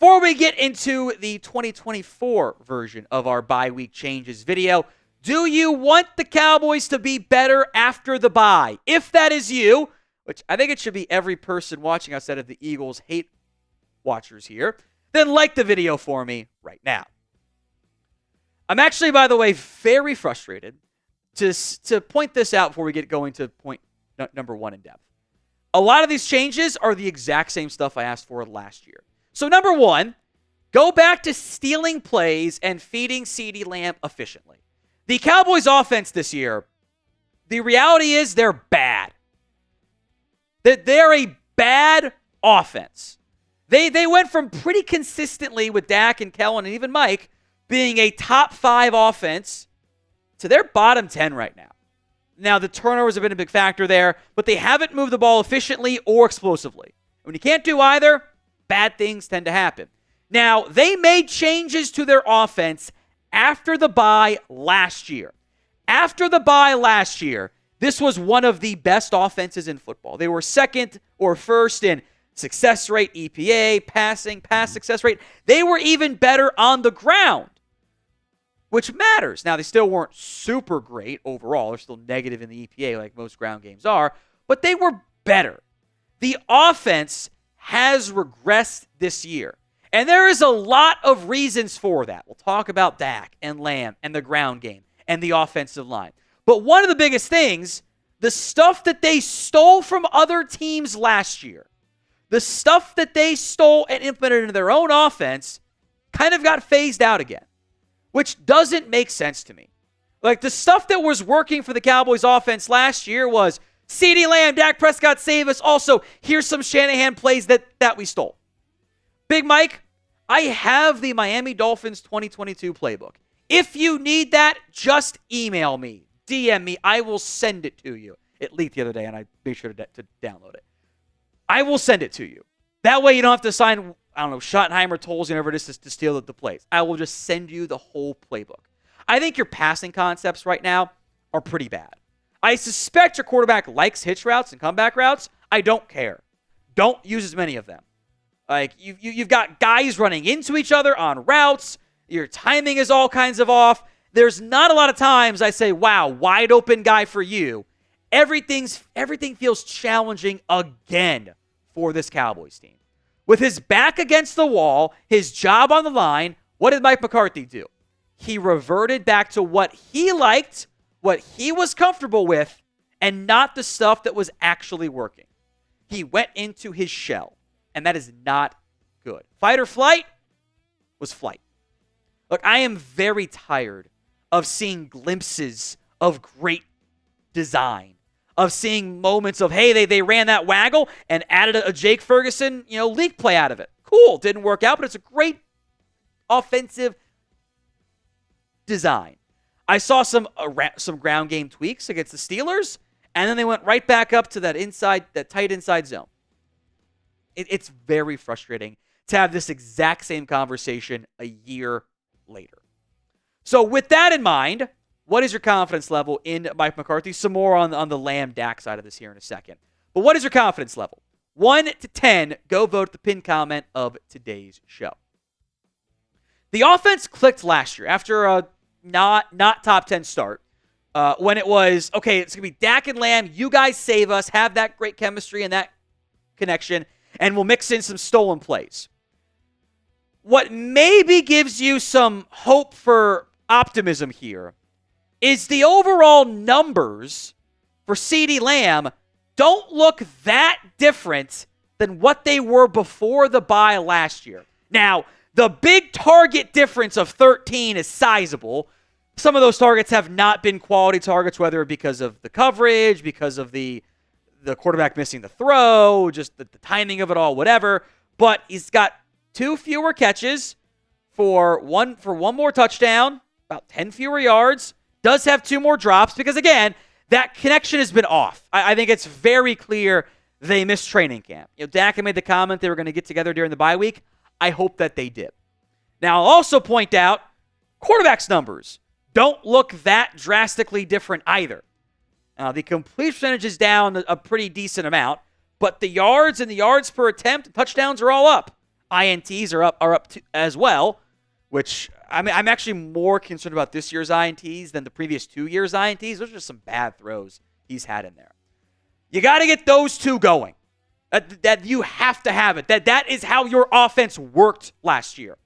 Before we get into the 2024 version of our bye week changes video, do you want the Cowboys to be better after the bye? If that is you, which I think it should be every person watching outside of the Eagles hate watchers here, then like the video for me right now. I'm actually, by the way, very frustrated to point this out before we get going to point number one in depth. A lot of these changes are the exact same stuff I asked for last year. So number one, go back to stealing plays and feeding CeeDee Lamb efficiently. The Cowboys offense this year, the reality is they're bad. They're a bad offense. They went from pretty consistently with Dak and Kellen and even Mike being a top 5 offense to their bottom 10 right now. Now, the turnovers have been a big factor there, but they haven't moved the ball efficiently or explosively. When you can't do either, bad things tend to happen. Now, they made changes to their offense after the bye last year. After the bye last year, this was one of the best offenses in football. They were second or first in success rate, EPA, passing, pass success rate. They were even better on the ground, which matters. Now, they still weren't super great overall. They're still negative in the EPA like most ground games are, but they were better. The offense has regressed this year, and there is a lot of reasons for that. We'll talk about Dak and Lamb and the ground game and the offensive line. But one of the biggest things, the stuff that they stole from other teams last year, the stuff that they stole and implemented into their own offense kind of got phased out again, which doesn't make sense to me. Like, the stuff that was working for the Cowboys offense last year was CeeDee Lamb, Dak Prescott, save us. Also, here's some Shanahan plays that we stole. Big Mike, I have the Miami Dolphins 2022 playbook. If you need that, just email me, DM me. I will send it to you. It leaked the other day, and I made sure to download it. I will send it to you. That way you don't have to sign, I don't know, Schottenheimer, Tolles, whatever it is to steal the plays. I will just send you the whole playbook. I think your passing concepts right now are pretty bad. I suspect your quarterback likes hitch routes and comeback routes. I don't care. Don't use as many of them. Like, you've got guys running into each other on routes. Your timing is all kinds of off. There's not a lot of times I say, wow, wide open guy for you. Everything feels challenging again for this Cowboys team. With his back against the wall, his job on the line, what did Mike McCarthy do? He reverted back to what he liked, what he was comfortable with, and not the stuff that was actually working. He went into his shell, and that is not good. Fight or flight was flight. Look, I am very tired of seeing glimpses of great design, of seeing moments of, hey, they ran that waggle and added a Jake Ferguson, leak play out of it. Cool, didn't work out, but it's a great offensive design. I saw some ground game tweaks against the Steelers, and then they went right back up to that tight inside zone. It's very frustrating to have this exact same conversation a year later. So with that in mind, what is your confidence level in Mike McCarthy? Some more on the Lamb Dak side of this here in a second. But what is your confidence level? 1 to 10, go vote at the pinned comment of today's show. The offense clicked last year after a not top 10 start. When it was, okay, it's going to be Dak and Lamb. You guys save us, have that great chemistry and that connection, and we'll mix in some stolen plays. What maybe gives you some hope for optimism here is the overall numbers for CeeDee Lamb don't look that different than what they were before the bye last year. Now, the big target difference of 13 is sizable. Some of those targets have not been quality targets, whether because of the coverage, because of the quarterback missing the throw, just the timing of it all, whatever. But he's got 2 fewer catches for one more touchdown, about 10 fewer yards. Does have 2 more drops because, again, that connection has been off. I think it's very clear they missed training camp. Dak had made the comment they were going to get together during the bye week. I hope that they did. Now, I'll also point out quarterback's numbers don't look that drastically different either. The complete percentage is down a pretty decent amount, but the yards and the yards per attempt, touchdowns are all up. INTs are up as well, which I'm actually more concerned about this year's INTs than the previous 2 years' INTs. Those are just some bad throws he's had in there. You got to get those two going. That you have to have it. That is how your offense worked last year.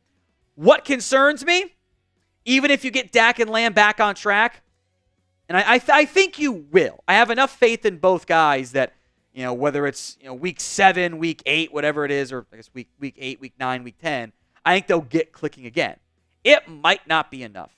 What concerns me, even if you get Dak and Lamb back on track, and I think you will. I have enough faith in both guys that, whether it's week 7, week 8, whatever it is, or I guess week 8, week 9, week 10, I think they'll get clicking again. It might not be enough.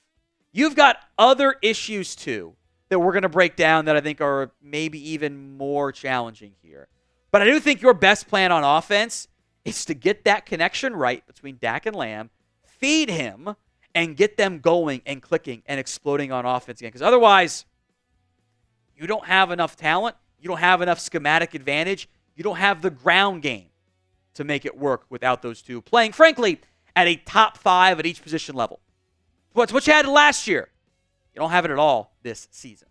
You've got other issues too that we're going to break down that I think are maybe even more challenging here. But I do think your best plan on offense is to get that connection right between Dak and Lamb, feed him, and get them going and clicking and exploding on offense again. Because otherwise, you don't have enough talent. You don't have enough schematic advantage. You don't have the ground game to make it work without those two playing, frankly, at a top 5 at each position level. What's what you had last year. You don't have it at all this season.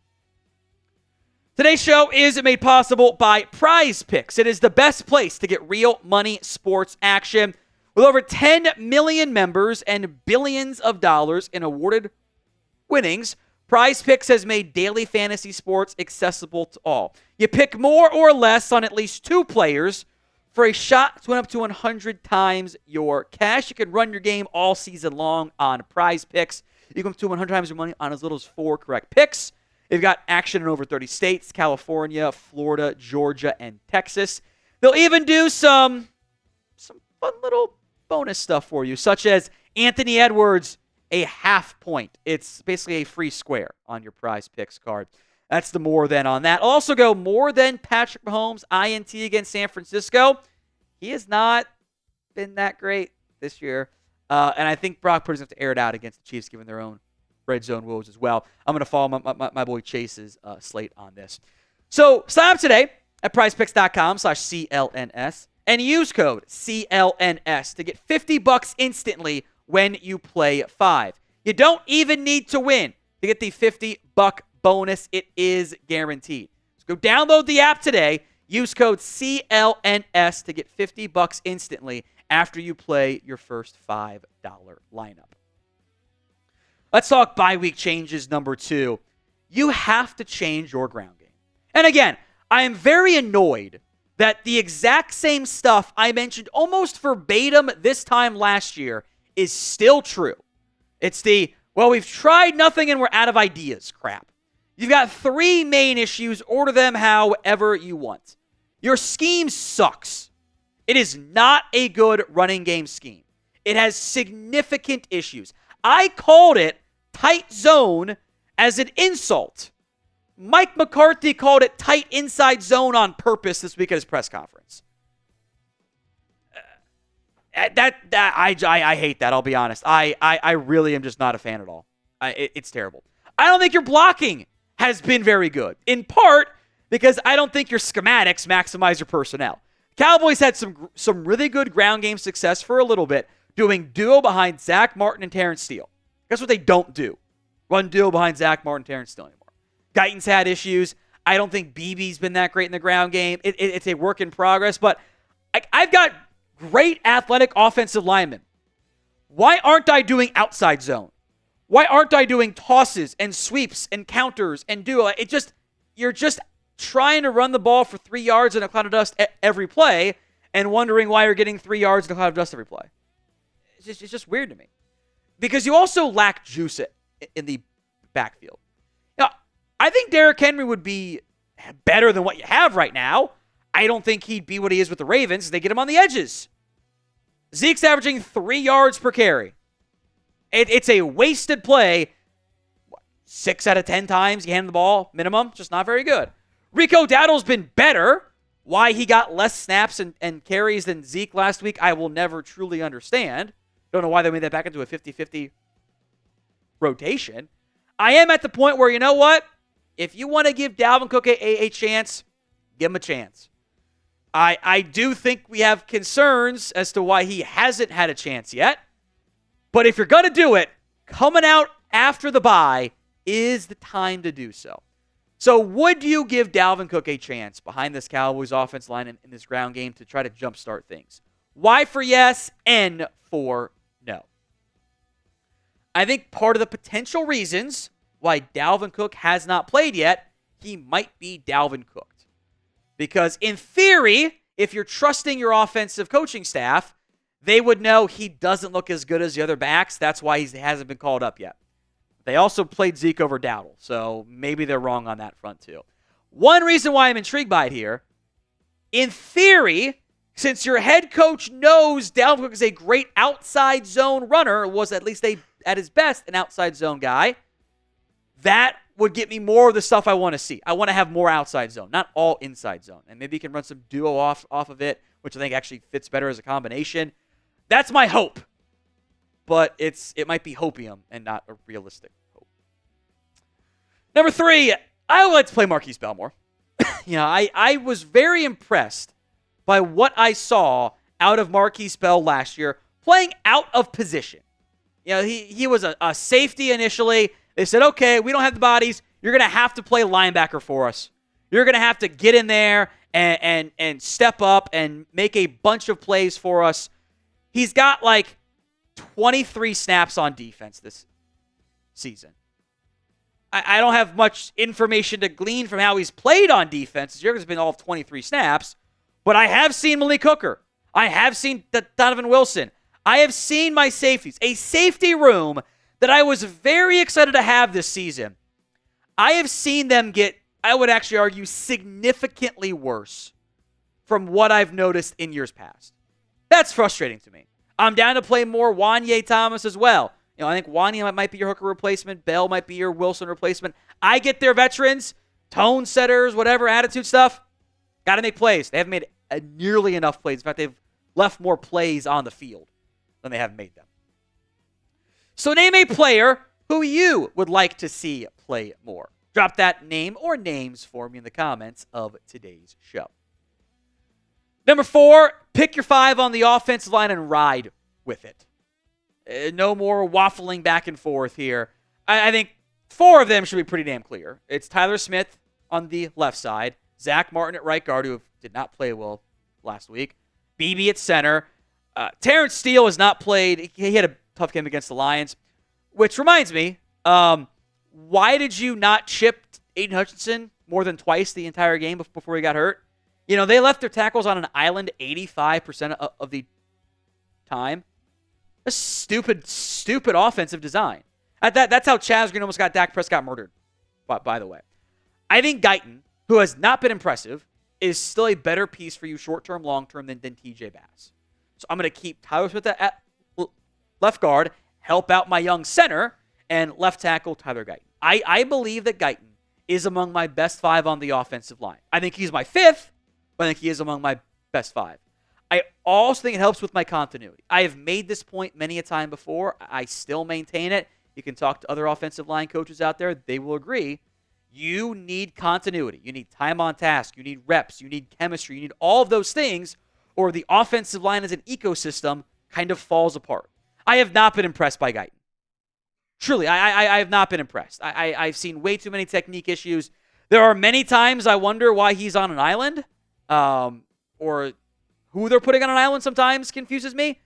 Today's show is made possible by Prize Picks. It is the best place to get real money sports action. With over 10 million members and billions of dollars in awarded winnings, Prize Picks has made daily fantasy sports accessible to all. You pick more or less on at least 2 players for a shot to win up to 100 times your cash. You can run your game all season long on Prize Picks. You can up to 100 times your money on as little as 4 correct picks. They've got action in over 30 states: California, Florida, Georgia, and Texas. They'll even do some fun little bonus stuff for you, such as Anthony Edwards, a half point. It's basically a free square on your Prize Picks card. That's the more than on that. I'll also go more than Patrick Mahomes, INT against San Francisco. He has not been that great this year. And I think Brock Purdy's going to have to air it out against the Chiefs, given their own red zone woes as well. I'm going to follow my boy Chase's slate on this. So sign up today at prizepicks.com/CLNS and use code CLNS to get $50 instantly when you play 5. You don't even need to win to get the $50 bonus. It is guaranteed. So go download the app today. Use code CLNS to get $50 instantly after you play your first $5 lineup. Let's talk bye week changes number 2. You have to change your ground game. And again, I am very annoyed that the exact same stuff I mentioned almost verbatim this time last year is still true. It's we've tried nothing and we're out of ideas crap. You've got 3 main issues. Order them however you want. Your scheme sucks. It is not a good running game scheme. It has significant issues. I called it tight zone as an insult. Mike McCarthy called it tight inside zone on purpose this week at his press conference. I hate that, I'll be honest. I really am just not a fan at all. It's terrible. I don't think your blocking has been very good, in part because I don't think your schematics maximize your personnel. Cowboys had some really good ground game success for a little bit, doing duo behind Zach Martin and Terrence Steele. Guess what they don't do? Run duo behind Zach Martin and Terrence Steele anymore. Guyton's had issues. I don't think BB's been that great in the ground game. It's a work in progress, but I've got great athletic offensive linemen. Why aren't I doing outside zone? Why aren't I doing tosses and sweeps and counters and duo? You're just trying to run the ball for 3 yards in a cloud of dust every play and wondering why you're getting 3 yards in a cloud of dust every play. It's just weird to me. Because you also lack juice in the backfield. Now, I think Derrick Henry would be better than what you have right now. I don't think he'd be what he is with the Ravens. They get him on the edges. Zeke's averaging 3 yards per carry. It's a wasted play. 6 out of 10 times you hand the ball, minimum. Just not very good. Rico Dowdle's been better. Why he got less snaps and carries than Zeke last week, I will never truly understand. Don't know why they made that back into a 50-50 rotation. I am at the point where, you know what? If you want to give Dalvin Cook a chance, give him a chance. I do think we have concerns as to why he hasn't had a chance yet. But if you're going to do it, coming out after the bye is the time to do so. So would you give Dalvin Cook a chance behind this Cowboys offense line in this ground game to try to jumpstart things? Y for yes, N for no. I think part of the potential reasons why Dalvin Cook has not played yet, he might be Dalvin cooked. Because in theory, if you're trusting your offensive coaching staff, they would know he doesn't look as good as the other backs. That's why he hasn't been called up yet. They also played Zeke over Dowdle, so maybe they're wrong on that front too. One reason why I'm intrigued by it here, in theory, since your head coach knows Dalvin Cook is a great outside zone runner, was at least at his best an outside zone guy, that would get me more of the stuff I want to see. I want to have more outside zone, not all inside zone. And maybe you can run some duo off of it, which I think actually fits better as a combination. That's my hope. But it might be hopium and not a realistic hope. Number 3, I would like to play Markquese Bell more. I was very impressed by what I saw out of Markquese Bell last year, playing out of position. He was a safety initially. They said, okay, we don't have the bodies. You're going to have to play linebacker for us. You're going to have to get in there and step up and make a bunch of plays for us. He's got like 23 snaps on defense this season. I don't have much information to glean from how he's played on defense. This year has been all of 23 snaps. But I have seen Malik Hooker. I have seen Donovan Wilson. I have seen my safeties. A safety room that I was very excited to have this season. I have seen them get, I would actually argue, significantly worse from what I've noticed in years past. That's frustrating to me. I'm down to play more Wanye Thomas as well. I think Wanye might be your Hooker replacement. Bell might be your Wilson replacement. I get their veterans, tone setters, whatever, attitude stuff. Got to make plays. They haven't made nearly enough plays. In fact, they've left more plays on the field than they have made them. So name a player who you would like to see play more. Drop that name or names for me in the comments of today's show. Number 4, pick your 5 on the offensive line and ride with it. No more waffling back and forth here. I think 4 of them should be pretty damn clear. It's Tyler Smith on the left side, Zach Martin at right guard, who did not play well last week, BB at center. Terrence Steele has not played. He had a tough game against the Lions, which reminds me, why did you not chip Aiden Hutchinson more than twice the entire game before he got hurt? They left their tackles on an island 85% of the time. A stupid offensive design. That's how Chaz Green almost got Dak Prescott murdered, by the way. I think Guyton, who has not been impressive, is still a better piece for you short-term, long-term than TJ Bass. So I'm going to keep Tyler Smith at left guard, help out my young center, and left tackle Tyler Guyton. I believe that Guyton is among my best 5 on the offensive line. I think he's my 5th, but I think he is among my best 5. I also think it helps with my continuity. I have made this point many a time before. I still maintain it. You can talk to other offensive line coaches out there. They will agree. You need continuity. You need time on task. You need reps. You need chemistry. You need all of those things, or the offensive line as an ecosystem kind of falls apart. I have not been impressed by Guyton. Truly, I have not been impressed. I've seen way too many technique issues. There are many times I wonder why he's on an island, or who they're putting on an island sometimes confuses me.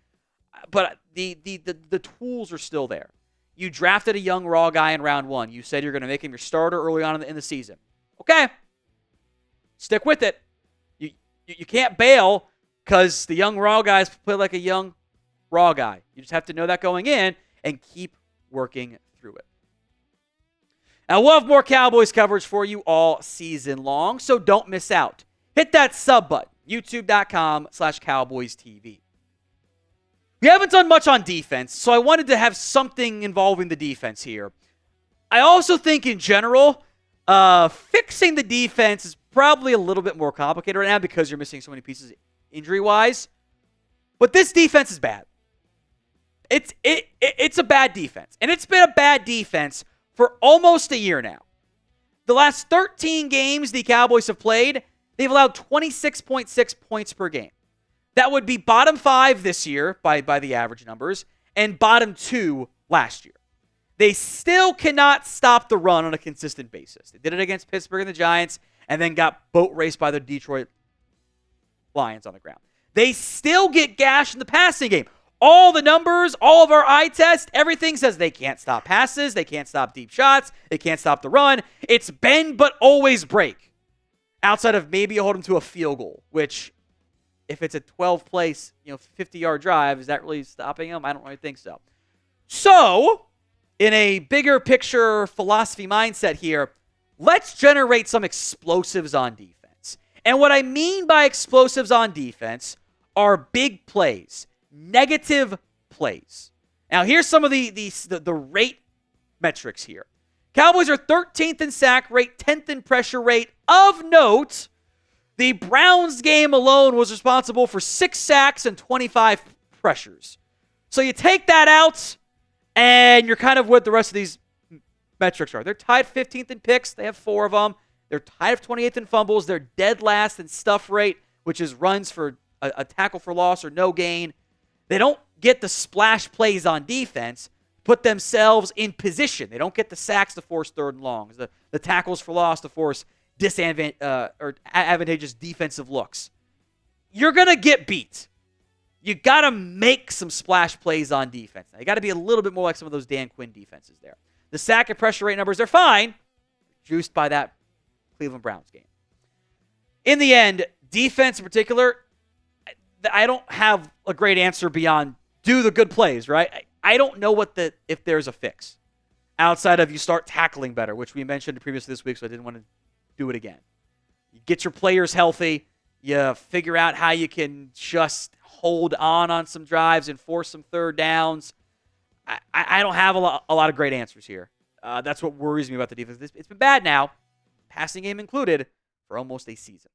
But the tools are still there. You drafted a young raw guy in round 1. You said you're going to make him your starter early on in the season. Okay. Stick with it. You can't bail because the young raw guys play like a young raw guy. You just have to know that going in and keep working through it. Now, we'll have more Cowboys coverage for you all season long, so don't miss out. Hit that sub button, youtube.com/CowboysTV. We haven't done much on defense, so I wanted to have something involving the defense here. I also think in general, fixing the defense is probably a little bit more complicated right now because you're missing so many pieces injury-wise. But this defense is bad. It's a bad defense. And it's been a bad defense for almost a year now. The last 13 games the Cowboys have played, they've allowed 26.6 points per game. That would be bottom 5 this year by the average numbers and bottom 2 last year. They still cannot stop the run on a consistent basis. They did it against Pittsburgh and the Giants and then got boat raced by the Detroit Lions on the ground. They still get gashed in the passing game. All the numbers, all of our eye test, everything says they can't stop passes, they can't stop deep shots, they can't stop the run. It's bend but always break. Outside of maybe hold them to a field goal, which if it's a 12-play, 50-yard drive, is that really stopping them? I don't really think so. So, in a bigger picture philosophy mindset here, let's generate some explosives on defense. And what I mean by explosives on defense are big plays, negative plays. Now, here's some of the rate metrics here. Cowboys are 13th in sack rate, 10th in pressure rate. Of note, the Browns game alone was responsible for 6 sacks and 25 pressures. So you take that out, and you're kind of what the rest of these metrics are. They're tied 15th in picks. They have 4 of them. They're tied 28th in fumbles. They're dead last in stuff rate, which is runs for a tackle for loss or no gain. They don't get the splash plays on defense, put themselves in position. They don't get the sacks to force third and longs, the tackles for loss to force advantageous defensive looks. You're going to get beat. You got to make some splash plays on defense. Now, you got to be a little bit more like some of those Dan Quinn defenses there. The sack and pressure rate numbers, they're fine, juiced by that Cleveland Browns game. In the end, defense in particular, I don't have a great answer beyond do the good plays, right? I don't know if there's a fix outside of you start tackling better, which we mentioned previously this week, so I didn't want to do it again. You get your players healthy. You figure out how you can just hold on some drives and force some third downs. I don't have a lot of great answers here. That's what worries me about the defense. It's been bad now, passing game included, for almost a season.